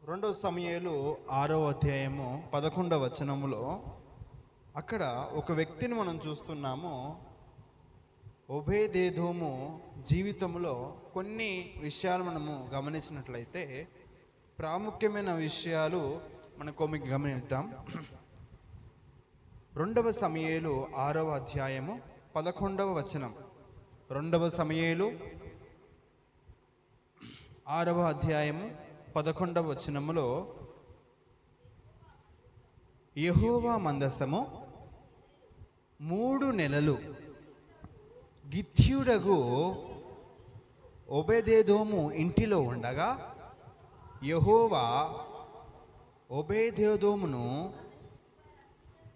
రెండవ సమూయేలు 6వ అధ్యాయము 11వ వచనములో అక్కడ ఒక వ్యక్తిని మనం చూస్తున్నాము. ఓబేదేదోము జీవితంలో కొన్ని విషయాలు మనము గమనించినట్లయితే ప్రాముఖ్యమైన విషయాలు మనం కొన్ని గమనిద్దాం. 2వ సమూయేలు 6వ అధ్యాయము 11వ వచనం. 2వ సమూయేలు 6వ అధ్యాయము 11వ వచనములో, యెహోవా మందసము 3 నెలలు గిత్యుడగు ఓబేదేదోము ఇంటిలో ఉండగా యెహోవా ఓబేదేదోమును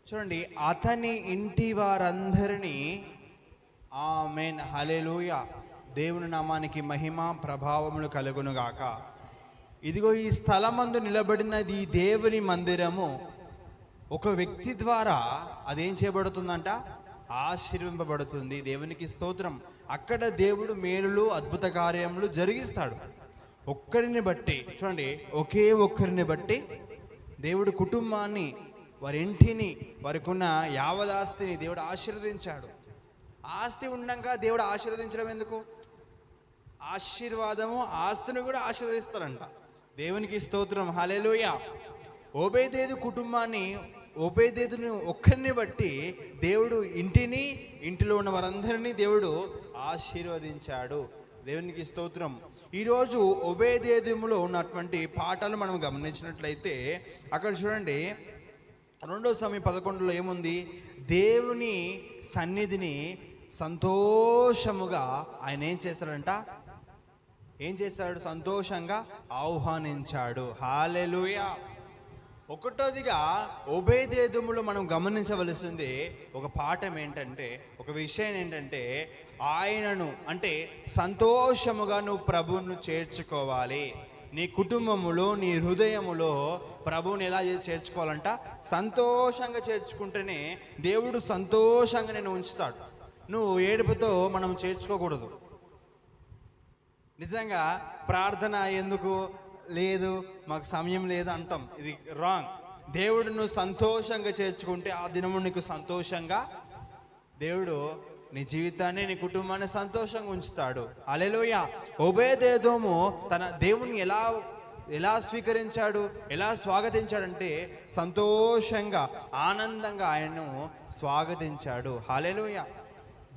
చూడండి అతని ఇంటి వారందరినీ, ఆమేన్ హల్లెలూయా, దేవుని నామానికి మహిమ ప్రభావములు కలుగునుగాక. ఇదిగో ఈ స్థలమందు నిలబడినది ఈ దేవుని మందిరము ఒక వ్యక్తి ద్వారా అదేం చేయబడుతుందంట, ఆశీర్వింపబడుతుంది. దేవునికి స్తోత్రం. అక్కడ దేవుడు మేలులు అద్భుత కార్యములు జరిగిస్తాడు. ఒక్కరిని బట్టి చూడండి, ఒకే ఒక్కరిని బట్టి దేవుడు కుటుంబాన్ని, వారి ఇంటిని, వారికి ఉన్న యావదాస్తిని దేవుడు ఆశీర్వదించాడు. ఆస్తి ఉండగా దేవుడు ఆశీర్వదించడం ఎందుకు? ఆశీర్వాదము ఆస్తిని కూడా ఆశీర్వదిస్తారంట. దేవునికి స్తోత్రం, హల్లెలూయా. ఓబేదేదు కుటుంబాన్ని, ఓబేదేదుని ఒక్కరిని బట్టి దేవుడు ఇంటిని, ఇంటిలో ఉన్న వారందరినీ దేవుడు ఆశీర్వదించాడు. దేవునికి స్తోత్రం. ఈరోజు ఓబేదేదుములో ఉన్నటువంటి పాఠాలు మనం గమనించినట్లయితే అక్కడ చూడండి 2వ సమూయేలు 11లో ఏముంది? దేవుని సన్నిధిని సంతోషముగా ఆయన ఏం చేశాడంట? ఏం చేశాడు? సంతోషంగా ఆహ్వానించాడు. హల్లెలూయా. ఒకటోదిగా ఓబేదేదోములో మనం గమనించవలసింది ఒక పాఠం ఏంటంటే, ఒక విషయం ఏంటంటే, ఆయనను అంటే సంతోషముగా నువ్వు ప్రభువును చేర్చుకోవాలి. నీ కుటుంబములో, నీ హృదయములో ప్రభువుని ఎలా చేర్చుకోవాలంట? సంతోషంగా చేర్చుకుంటేనే దేవుడు సంతోషంగా నేను ఉంచుతాడు. నువ్వు ఏడుపుతో మనం చేర్చుకోకూడదు. నిజంగా ప్రార్థన ఎందుకు లేదు, మాకు సమయం లేదు అంటాం, ఇది రాంగ్. దేవుడు నువ్వు సంతోషంగా చేర్చుకుంటే ఆ దినము నీకు సంతోషంగా దేవుడు నీ జీవితాన్ని, నీ కుటుంబాన్ని సంతోషంగా ఉంచుతాడు. హల్లెలూయా. ఓబేదేదోము తన దేవుని ఎలా స్వీకరించాడు, ఎలా స్వాగతించాడంటే సంతోషంగా, ఆనందంగా ఆయన్ను స్వాగతించాడు. హల్లెలూయా.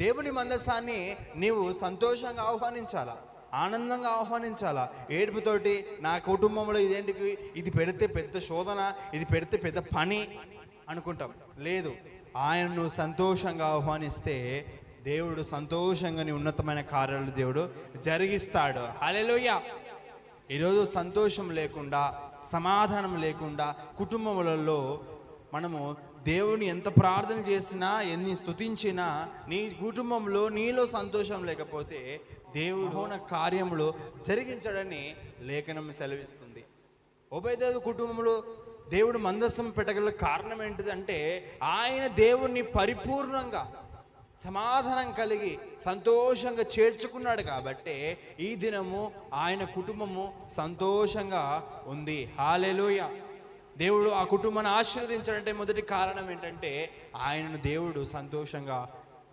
దేవుని మందసాన్ని నీవు సంతోషంగా ఆహ్వానించాలా, ఆనందంగా ఆహ్వానించాలా. ఏడుపుతోటి నా కుటుంబంలో ఇదేంటికి, ఇది పెడితే పెద్ద శోధన, ఇది పెడితే పెద్ద పని అనుకుంటాం. లేదు, ఆయనను సంతోషంగా ఆహ్వానిస్తే దేవుడు సంతోషంగా నీ ఉన్నతమైన కార్యాలు దేవుడు జరిగిస్తాడు. హల్లెలూయా. ఈరోజు సంతోషం లేకుండా, సమాధానం లేకుండా కుటుంబములలో మనము దేవుని ఎంత ప్రార్థన చేసినా, ఎన్ని స్తుతించినా, నీ కుటుంబంలో నీలో సంతోషం లేకపోతే దేవుడు కార్యములు జరిగించడని లేఖనం సెలవిస్తుంది. ఓబేదేదు కుటుంబంలో దేవుడు మందసం పెట్టగల కారణం ఏంటిదంటే, ఆయన దేవుణ్ణి పరిపూర్ణంగా సమాధానం కలిగి సంతోషంగా చేర్చుకున్నాడు కాబట్టి ఈ దినము ఆయన కుటుంబము సంతోషంగా ఉంది. హల్లెలూయా. దేవుడు ఆ కుటుంబాన్ని ఆశీర్వదించాడంటే మొదటి కారణం ఏంటంటే ఆయనను దేవుడు సంతోషంగా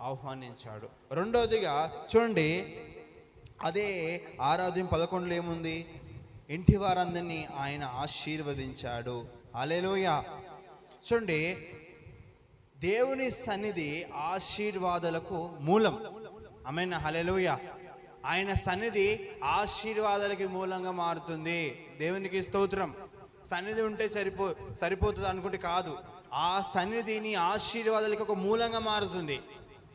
ఆహ్వానించాడు. రెండవదిగా చూడండి, అదే 6:11 ఏముంది? ఇంటి వారందరినీ ఆయన ఆశీర్వదించాడు. హల్లెలూయా. చూడండి, దేవుని సన్నిధి ఆశీర్వాదాలకు మూలం. ఆమేన్ హల్లెలూయా. ఆయన సన్నిధి ఆశీర్వాదాలకి మూలంగా మారుతుంది. దేవునికి స్తోత్రం. సన్నిధి ఉంటే సరిపోతుంది అనుకుంటే కాదు, ఆ సన్నిధిని ఆశీర్వాదాలకి ఒక మూలంగా మారుతుంది.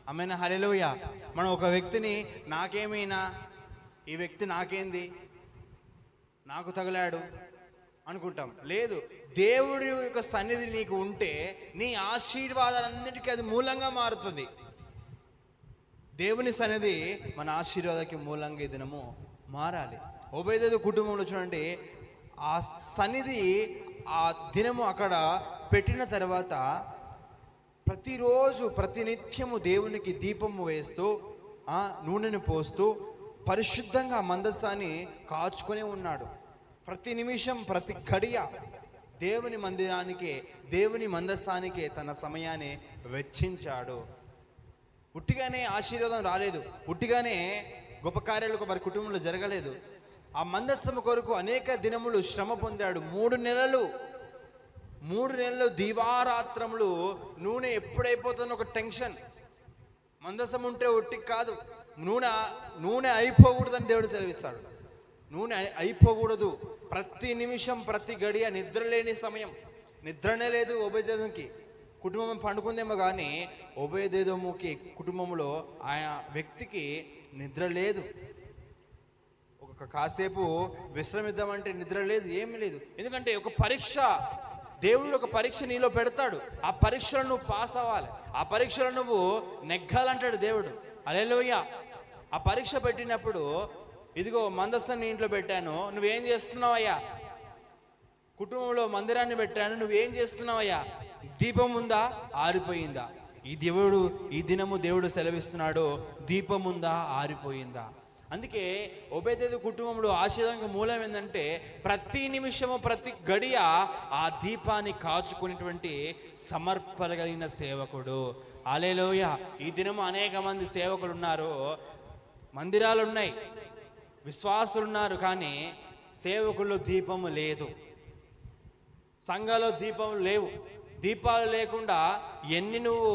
ఆమేన్ హల్లెలూయా. మనం ఒక వ్యక్తిని, నాకేమైనా, ఈ వ్యక్తి నాకేంది, నాకు తగిలాడు అనుకుంటాం. లేదు, దేవుడి యొక్క సన్నిధి నీకు ఉంటే నీ ఆశీర్వాదాలన్నిటికీ అది మూలంగా మారుతుంది. దేవుని సన్నిధి మన ఆశీర్వాదానికి మూలంగా ఈ దినము మారాలి. ఓబేదేదు కుటుంబంలో చూడండి, ఆ సన్నిధి ఆ దినము అక్కడ పెట్టిన తర్వాత ప్రతిరోజు ప్రతినిత్యము దేవునికి దీపము వేస్తూ నూనెను పోస్తూ పరిశుద్ధంగా మందసాన్ని కాచుకొని ఉన్నాడు. ప్రతి నిమిషం ప్రతి గడియ దేవుని మందిరానికే, దేవుని మందస్సానికే తన సమయాన్ని వెచ్చించాడు. ఉట్టిగానే ఆశీర్వాదం రాలేదు, ఉట్టిగానే గొప్ప కార్యాలు వారి కుటుంబంలో జరగలేదు. ఆ మందస్సము కొరకు అనేక దినములు శ్రమ పొందాడు. 3 నెలలు దివారాత్రములు. నూనె ఎప్పుడైపోతుందో ఒక టెన్షన్. మందసం ఉంటే ఒట్టి కాదు, నూనె అయిపోకూడదని దేవుడు సెలవిస్తాడు. నూనె అయిపోకూడదు. ప్రతి నిమిషం ప్రతి గడియ నిద్రలేని సమయం. నిద్రనే లేదు ఓబేదేదోముకి. కుటుంబం పండుకుందేమో కానీ ఓబేదేదోముకి కుటుంబంలో ఆయన వ్యక్తికి నిద్ర లేదు. ఒక కాసేపు విశ్రమిద్దామంటే నిద్ర లేదు, ఏమీ లేదు. ఎందుకంటే ఒక పరీక్ష, దేవుడు ఒక పరీక్ష నీలో పెడతాడు. ఆ పరీక్షలను నువ్వు పాస్ అవ్వాలి, ఆ పరీక్షలను నువ్వు నెగ్గాలంటాడు దేవుడు. హల్లెలూయా. ఆ పరీక్ష పెట్టినప్పుడు, ఇదిగో మందస్సం నీ ఇంట్లో పెట్టాను, నువ్వేం చేస్తున్నావయ్యా? కుటుంబంలో మందిరాన్ని పెట్టాను, నువ్వేం చేస్తున్నావయ్యా? దీపం ఉందా, ఆరిపోయిందా? ఈ దినము దేవుడు సెలవిస్తున్నాడు, దీపం ఉందా, ఆరిపోయిందా? అందుకే ఓబేదేదు కుటుంబంలో ఆశీర్వాదానికి మూలం ఏంటంటే ప్రతి నిమిషము ప్రతి గడియ ఆ దీపాన్ని కాచుకునేటువంటి సమర్పణ కలిగిన సేవకుడు. హల్లెలూయా. ఈ దినము అనేక మంది సేవకులు ఉన్నారు, మందిరాలు ఉన్నాయి, విశ్వాసులు ఉన్నారు, కానీ సేవకుల్లో దీపము లేదు, సంఘాల్లో దీపం లేవు. దీపాలు లేకుండా ఎన్ని నువ్వు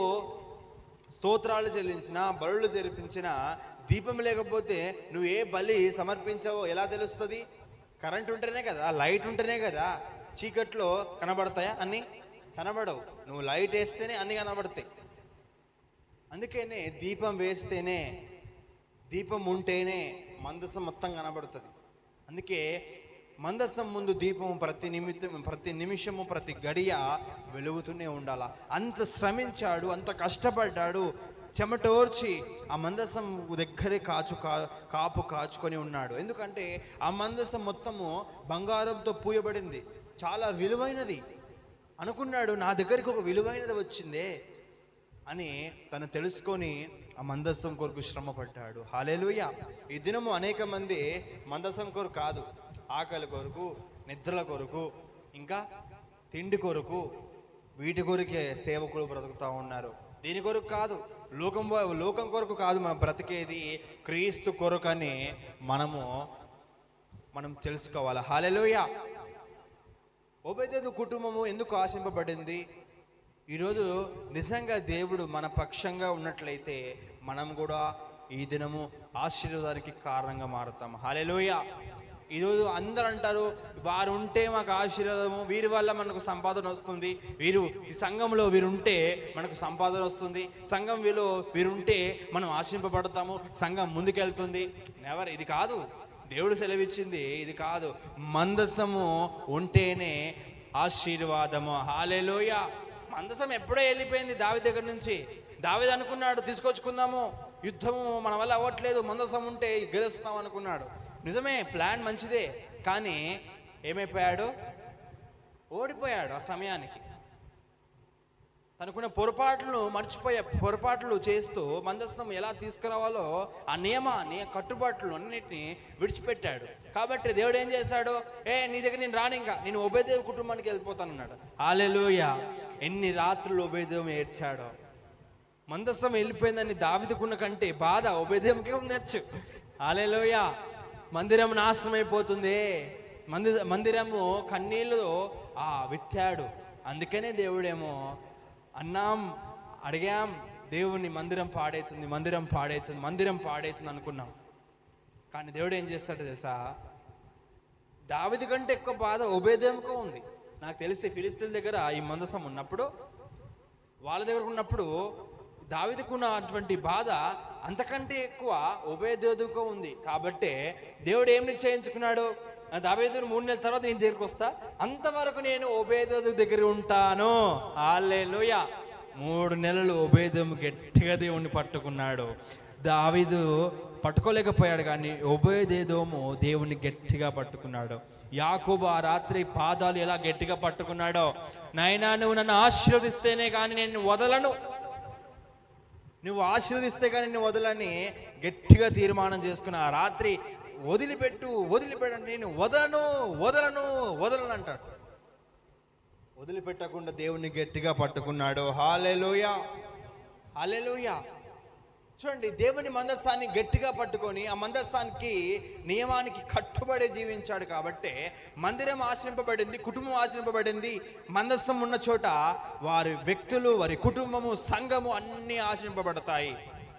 స్తోత్రాలు చెల్లించినా, బలులు జరిపించినా, దీపం లేకపోతే నువ్వు ఏ బలి సమర్పించావో ఎలా తెలుస్తుంది? కరెంట్ ఉంటేనే కదా, లైట్ ఉంటేనే కదా చీకట్లో కనబడతాయా? అన్నీ కనబడవు. నువ్వు లైట్ వేస్తేనే అన్నీ కనబడతాయి. అందుకనే దీపం వేస్తేనే, దీపం ఉంటేనే మందసం మొత్తం కనబడుతుంది. అందుకే మందసం ముందు దీపం ప్రతి నిమిషము ప్రతి గడియ వెలుగుతూనే ఉండాల. అంత శ్రమించాడు, అంత కష్టపడ్డాడు, చెమటోర్చి ఆ మందసం దగ్గరే కాపు కాచుకొని ఉన్నాడు. ఎందుకంటే ఆ మందసం మొత్తము బంగారంతో పూయబడింది, చాలా విలువైనది అనుకున్నాడు. నా దగ్గరికి ఒక విలువైనది వచ్చిందే అని తను తెలుసుకొని ఆ మందసం కొరకు శ్రమ పడ్డాడు. హల్లెలూయా. ఈ దినము అనేక మంది మందసం కొరకు కాదు, ఆకలి కొరకు, నిద్రల కొరకు, ఇంకా తిండి కొరకు, వీటి కొరకే సేవకులు బ్రతుకుతూ ఉన్నారు. దీని కొరకు కాదు, లోకం కొరకు కాదు మనం బ్రతికేది, క్రీస్తు కొరకని మనం తెలుసుకోవాలి. హల్లెలూయా. ఓబేదేదు కుటుంబము ఎందుకు ఆశింపబడింది? ఈరోజు నిజంగా దేవుడు మన పక్షంగా ఉన్నట్లయితే మనం కూడా ఈ దినము ఆశీర్వాదానికి కారణంగా మారుతాం. హల్లెలూయా. ఈరోజు అందరూ అంటారు, వారు ఉంటే మాకు ఆశీర్వాదము, వీరి వల్ల మనకు సంపాదన వస్తుంది, ఈ సంఘంలో వీరుంటే మనకు సంపాదన వస్తుంది, సంఘం వీరుంటే మనం ఆశింపబడతాము, సంఘం ముందుకెళ్తుంది. నెవర్. ఇది కాదు, దేవుడు సెలవిచ్చింది ఇది కాదు. మందసము ఉంటేనే ఆశీర్వాదము. హల్లెలూయా. మందసం ఎప్పుడో వెళ్ళిపోయింది దావీదు దగ్గర నుంచి. దావీదు అనుకున్నాడు, తీసుకొచ్చుకుందాము, యుద్ధము మన వల్ల అవ్వట్లేదు, మందసం ఉంటే గెలుస్తాం అనుకున్నాడు. నిజమే, ప్లాన్ మంచిదే, కానీ ఏమైపోయాడు? ఓడిపోయాడు. ఆ సమయానికి తనకున్న పొరపాట్లు చేస్తూ మందస్సం ఎలా తీసుకురావాలో ఆ కట్టుబాట్లు అన్నిటిని విడిచిపెట్టాడు. కాబట్టి దేవుడు ఏం చేశాడు? నీ దగ్గర నేను రాను, ఇంకా నేను ఓబేదేవు కుటుంబానికి వెళ్ళిపోతానన్నాడు. హల్లెలూయా. ఎన్ని రాత్రులు ఓబేదేవు ఏడ్చాడో. మందస్సం వెళ్ళిపోయిందని దావీదుకున్న కంటే బాధ ఓబేదేవుకే ఉండొచ్చు. హల్లెలూయా. మందిరం నాశనం అయిపోతుంది, మందిరము కన్నీళ్ళు విత్తాడు. అందుకనే దేవుడేమో అడిగాం, దేవుని మందిరం పాడైతుంది అనుకున్నాం. కానీ దేవుడు ఏం చేస్తాడో తెలుసా? దావీదు కంటే ఎక్కువ బాధ ఓబేదేవుకు ఉంది. నాకు తెలిసి ఫిలిస్తీన్ల దగ్గర ఈ మందసం ఉన్నప్పుడు, వాళ్ళ దగ్గర ఉన్నప్పుడు దావీదుకున్న అటువంటి బాధ అంతకంటే ఎక్కువ ఓబేదేదుకు ఉంది. కాబట్టి దేవుడు ఏం నిశ్చయించుకున్నాడు? దావీదు 3 నెలల తర్వాత నేను దగ్గరికి వస్తా, అంతవరకు నేను ఓబేదేదు దగ్గర ఉంటాను. హల్లెలూయా. 3 నెలలు ఓబేదేదు గట్టిగా దేవుణ్ణి పట్టుకున్నాడు. దావీదు పట్టుకోలేకపోయాడు, కానీ ఓబేదేదోము దేవుణ్ణి గట్టిగా పట్టుకున్నాడు. యాకోబు ఆ రాత్రి పాదాలు ఎలా గట్టిగా పట్టుకున్నాడో, నాయనా నువ్వు నన్ను ఆశీర్వదిస్తేనే కానీ నేను వదలను, నువ్వు ఆశీర్వదిస్తే కానీ నేను వదలని గట్టిగా తీర్మానం చేసుకున్న ఆ రాత్రి వదిలిపెట్టండి, నేను వదలను అంటాడు. వదిలిపెట్టకుండా దేవుణ్ణి గట్టిగా పట్టుకున్నాడు. హల్లెలూయా, హల్లెలూయా. చూడండి, దేవుని మందస్సాన్ని గట్టిగా పట్టుకొని ఆ మందస్సానికి నియమానికి కట్టుబడి జీవించాడు. కాబట్టి మందిరం ఆశ్రయింపబడింది, కుటుంబం ఆశ్రయింపబడింది. మందస్సం ఉన్న చోట వారి వ్యక్తులు, వారి కుటుంబము, సంఘము అన్నీ ఆశ్రయింపబడతాయి.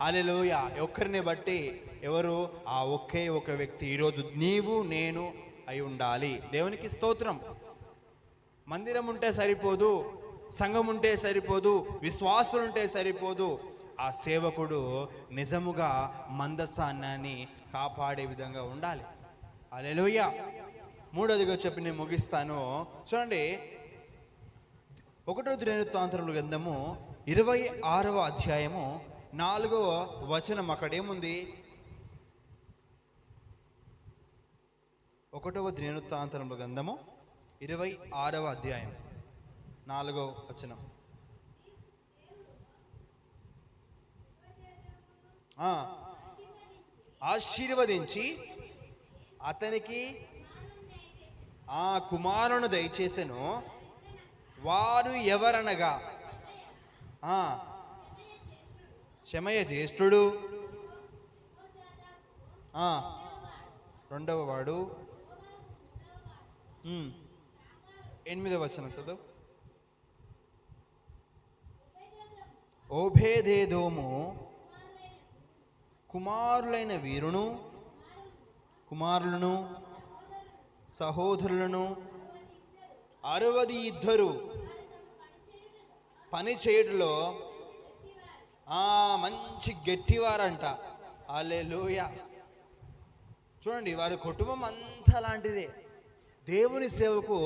హల్లెలూయా. ఒక్కరిని బట్టి ఎవరు? ఆ ఒకే ఒక వ్యక్తి. ఈరోజు నీవు నేను అయి ఉండాలి. దేవునికి స్తోత్రం. మందిరం ఉంటే సరిపోదు, సంఘం ఉంటే సరిపోదు, విశ్వాసులు ఉంటే సరిపోదు. ఆ సేవకుడు నిజముగా మందసాన్ని కాపాడే విధంగా ఉండాలి. హల్లెలూయా. మూడోదిగా చెప్పి నేను ముగిస్తాను. చూడండి, 1 దినవృత్తాంతముల గ్రంథము 26వ అధ్యాయము 4వ వచనం. అక్కడేముంది? 1 దినవృత్తాంతముల గ్రంథము 26వ అధ్యాయం 4వ వచనం. ఆశీర్వదించి అతనికి ఆ కుమారుని దయచేసెను. వారు ఎవరనగా శమయ జ్యేష్ఠుడు, రెండవ వాడు. 8వ వచనం చదువు. ఓబేదెదోము కుమారులైన వీరును, కుమారులను, సహోదరులను 62 పని చేయటంలో మంచి గట్టివారంట. హల్లెలూయా. చూడండి, వారి కుటుంబం అంతా లాంటిదే. దేవుని సేవకు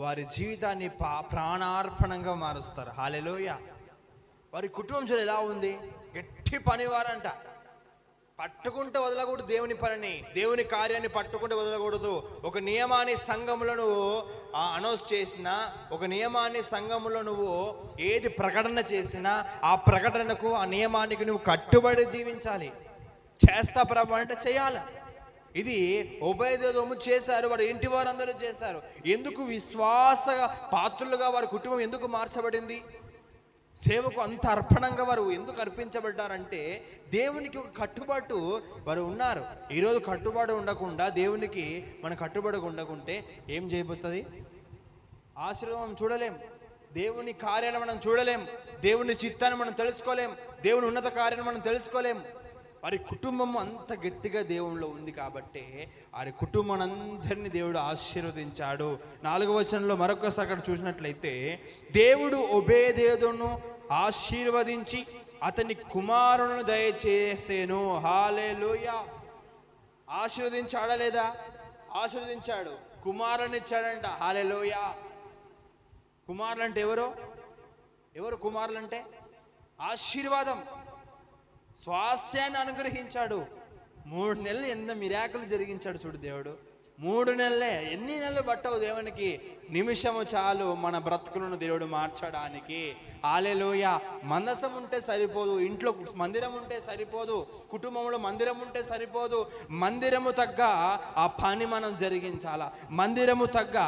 వారి జీవితాన్ని ప్రాణార్పణంగా మారుస్తారు. హల్లెలూయా. వారి కుటుంబం చూడ ఎలా ఉంది? గట్టి పనివారంట. పట్టుకుంటే వదలకూడదు దేవుని పనిని, దేవుని కార్యాన్ని పట్టుకుంటే వదలకూడదు. ఒక నియమాన్ని సంఘములో నువ్వు అనౌన్స్ చేసినా, ఒక నియమాన్ని సంఘములో నువ్వు ఏది ప్రకటన చేసినా ఆ ప్రకటనకు, ఆ నియమానికి నువ్వు కట్టుబడి జీవించాలి. చేస్తా ప్రభు అంటే చేయాలి. ఇది ఓబేదెదోము చేశారు, వారి ఇంటి వారందరూ చేశారు. ఎందుకు? విశ్వాస పాత్రులుగా వారి కుటుంబం ఎందుకు మార్చబడింది? సేవకు అంత అర్పణంగా వారు ఎందుకు అర్పించబడ్డారంటే దేవునికి ఒక కట్టుబాటు వారు ఉన్నారు. ఈరోజు కట్టుబాటు ఉండకుండా, దేవునికి మన కట్టుబడి ఉండకుంటే ఏం చేయబోతుంది? ఆశీర్వాదం చూడలేం, దేవుని కార్యాలను మనం చూడలేం, దేవుని చిత్తాన్ని మనం తెలుసుకోలేం, దేవుని ఉన్నత కార్యాన్ని మనం తెలుసుకోలేం. వారి కుటుంబం అంత గట్టిగా దేవునిలో ఉంది కాబట్టి వారి కుటుంబం అందరినీ దేవుడు ఆశీర్వదించాడు. 4వ వచనంలో మరొకసారి అక్కడ చూసినట్లయితే, దేవుడు ఓబేదెదోమును ఆశీర్వదించి అతని కుమారుని దయచేసెను. హల్లెలూయా. ఆశీర్వదించాడా లేదా? ఆశీర్వదించాడు. కుమారుని ఇచ్చాడంట. హల్లెలూయా. కుమారులు అంటే ఎవరు కుమారులు అంటే? ఆశీర్వాదం, స్వాస్థ్యాన్ని అనుగ్రహించాడు. 3 నెలలు ఎంత మిరాకిల్ జరిగించాడు చూడు దేవుడు. 3 నెలలే. ఎన్ని నెలలు పట్టవు దేవునికి? నిమిషము చాలు మన బ్రతుకులను దేవుడు మార్చడానికి. హల్లెలూయా. మందసం ఉంటే సరిపోదు, ఇంట్లో మందిరం ఉంటే సరిపోదు, కుటుంబంలో మందిరం ఉంటే సరిపోదు. మందిరము తగ్గ ఆ పని మనం జరిగించాలా, మందిరము తగ్గ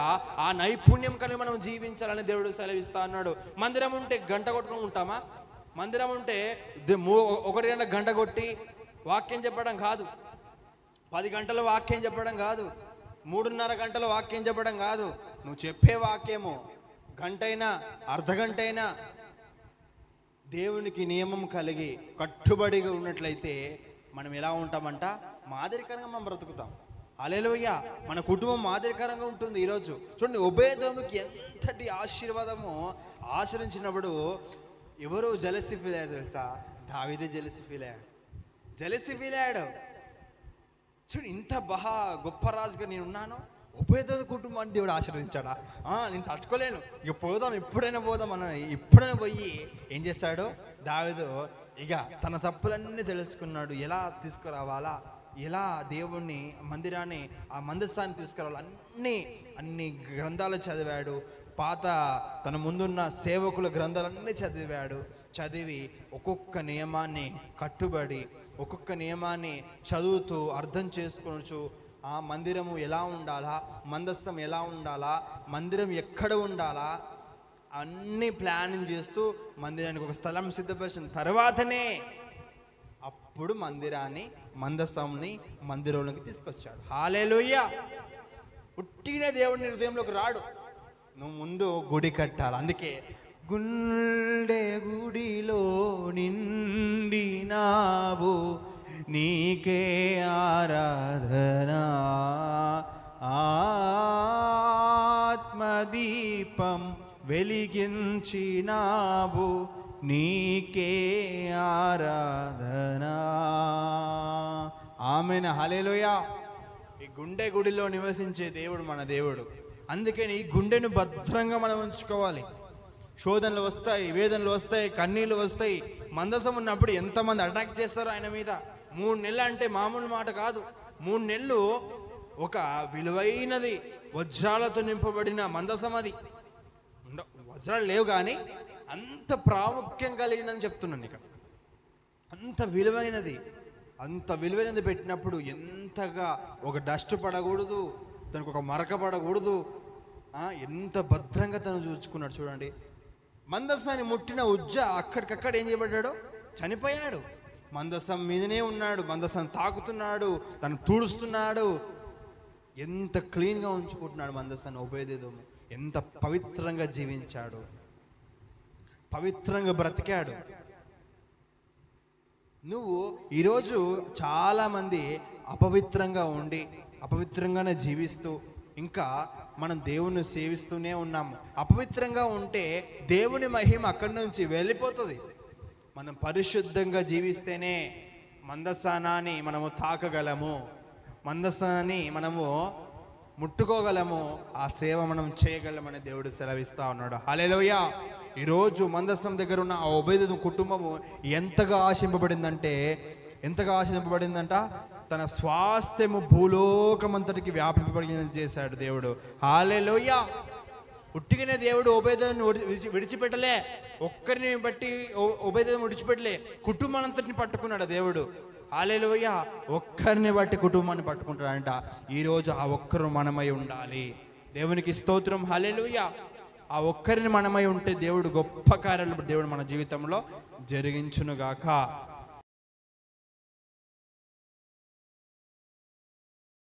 ఆ నైపుణ్యం కలిగి మనం జీవించాలని దేవుడు సెలవిస్తా అన్నాడు. మందిరం ఉంటే గంట కొట్టుకుని ఉంటామా? మందిరం ఉంటే 1 గంట కొట్టి వాక్యం చెప్పడం కాదు, 10 గంటల వాక్యం చెప్పడం కాదు, 3.5 గంటల వాక్యం చెప్పడం కాదు. నువ్వు చెప్పే వాక్యము గంటైనా అర్ధగంటైనా దేవునికి నియమం కలిగి కట్టుబడిగా ఉన్నట్లయితే మనం ఎలా ఉంటామంట? మాదిరికరంగా మనం బ్రతుకుతాం. హల్లెలూయా. మన కుటుంబం మాదిరికరంగా ఉంటుంది. ఈరోజు చూడండి, ఓబేదెదోముకి ఎంతటి ఆశీర్వాదము ఆచరించినప్పుడు ఎవరు జెలసీ ఫీల్ అయ్యారు తెలుసా? దావీదే జెలసీ ఫీల్ అయ్యాడు. చూడు, ఇంత గొప్ప రాజుగా నేను ఉన్నాను, ఓబేదెదోము కుటుంబాన్ని దేవుడు ఆశీర్వదించాడా? నేను తట్టుకోలేను, ఇక పోదాం, ఎప్పుడైనా పోదాం అన్న. ఎప్పుడైనా పోయి ఏం చేశాడు దావీదు? ఇక తన తప్పులన్నీ తెలుసుకున్నాడు. ఎలా తీసుకురావాలా, ఎలా దేవుణ్ణి మందిరాన్ని, ఆ మందసాన్ని తీసుకురావాలి, అన్ని గ్రంథాలు చదివాడు. పాత తన ముందున్న సేవకుల గ్రంథాలన్నీ చదివి ఒక్కొక్క నియమాన్ని కట్టుబడి ఒక్కొక్క నియమాన్ని చదువుతూ అర్థం చేసుకోవచ్చు. ఆ మందిరము ఎలా ఉండాలా, మందస్సం ఎలా ఉండాలా, మందిరం ఎక్కడ ఉండాలా అన్నీ ప్లానింగ్ చేస్తూ మందిరానికి ఒక స్థలం సిద్ధపరిచిన తర్వాతనే అప్పుడు మందస్సంని మందిరంలోకి తీసుకొచ్చాడు. హల్లెలూయా. ఉట్టినే దేవుడిని హృదయంలోకి రాడు, నువ్వు ముందు గుడి కట్టాలి. అందుకే గుండె గుడిలో నిండినావు, నీకే ఆరాధనా, ఆత్మదీపం వెలిగించినావు, నీకే ఆరాధనా. ఆమేన్. హల్లెలూయా. ఈ గుండె గుడిలో నివసించే దేవుడు మన దేవుడు. అందుకని ఈ గుండెను భద్రంగా మనం ఉంచుకోవాలి. శోధనలు వస్తాయి, వేదనలు వస్తాయి, కన్నీళ్ళు వస్తాయి. మందసం ఉన్నప్పుడు ఎంతమంది అటాక్ చేస్తారో ఆయన మీద. 3 నెలలు అంటే మామూలు మాట కాదు. 3 నెలలు ఒక విలువైనది వజ్రాలతో నింపబడిన మందసం. అది వజ్రాలు లేవు కానీ అంత ప్రాముఖ్యం కలిగినని చెప్తున్నాను ఇక్కడ. అంత విలువైనది పెట్టినప్పుడు ఎంతగా ఒక డస్ట్ పడకూడదు, దానికి ఒక మరక పడకూడదు, ఎంత భద్రంగా తను చూసుకున్నాడు చూడండి. మందసాన్ని ముట్టిన ఉజ్జా అక్కడికక్కడ ఏం చేయబడ్డాడు, చనిపోయాడు. మందసం మీదనే ఉన్నాడు, మందసం తాకుతున్నాడు, తను తుడుస్తున్నాడు. ఎంత క్లీన్గా ఉంచుకుంటున్నాడు మందసాన్ని. ఓబేదెదోము ఎంత పవిత్రంగా జీవించాడు, పవిత్రంగా బ్రతికాడు. నువ్వు ఈరోజు చాలామంది అపవిత్రంగా ఉండి అపవిత్రంగానే జీవిస్తూ ఇంకా మనం దేవుణ్ణి సేవిస్తూనే ఉన్నాము. అపవిత్రంగా ఉంటే దేవుని మహిమ అక్కడి నుంచి వెళ్ళిపోతుంది. మనం పరిశుద్ధంగా జీవిస్తేనే మందసానాన్ని మనము తాకగలము, మందసానాన్ని మనము ముట్టుకోగలము, ఆ సేవ మనం చేయగలమని దేవుడు సెలవిస్తా ఉన్నాడు. హల్లెలూయా. ఈరోజు మందసం దగ్గర ఉన్న ఆ ఓబేదెదోము కుటుంబము ఎంతగా ఆశింపబడిందంట, తన స్వాస్థ్యము భూలోకమంతటికి వ్యాపింపబడినది చేశాడు దేవుడు. హల్లెలూయా. ఉట్టిగానే దేవుడు ఓబేదెదోమును విడిచిపెట్టలే, ఒక్కరిని బట్టి ఓబేదెదోము విడిచిపెట్టలే, కుటుంబానంతటిని పట్టుకున్నాడు దేవుడు. హల్లెలూయా. ఒక్కరిని బట్టి కుటుంబాన్ని పట్టుకుంటాడంట. ఈరోజు ఆ ఒక్కరు మనమై ఉండాలి. దేవునికి స్తోత్రం. హల్లెలూయా. ఆ ఒక్కరిని మనమై ఉంటే దేవుడు గొప్ప కార్యాలు దేవుడు మన జీవితంలో జరిగించునుగాక.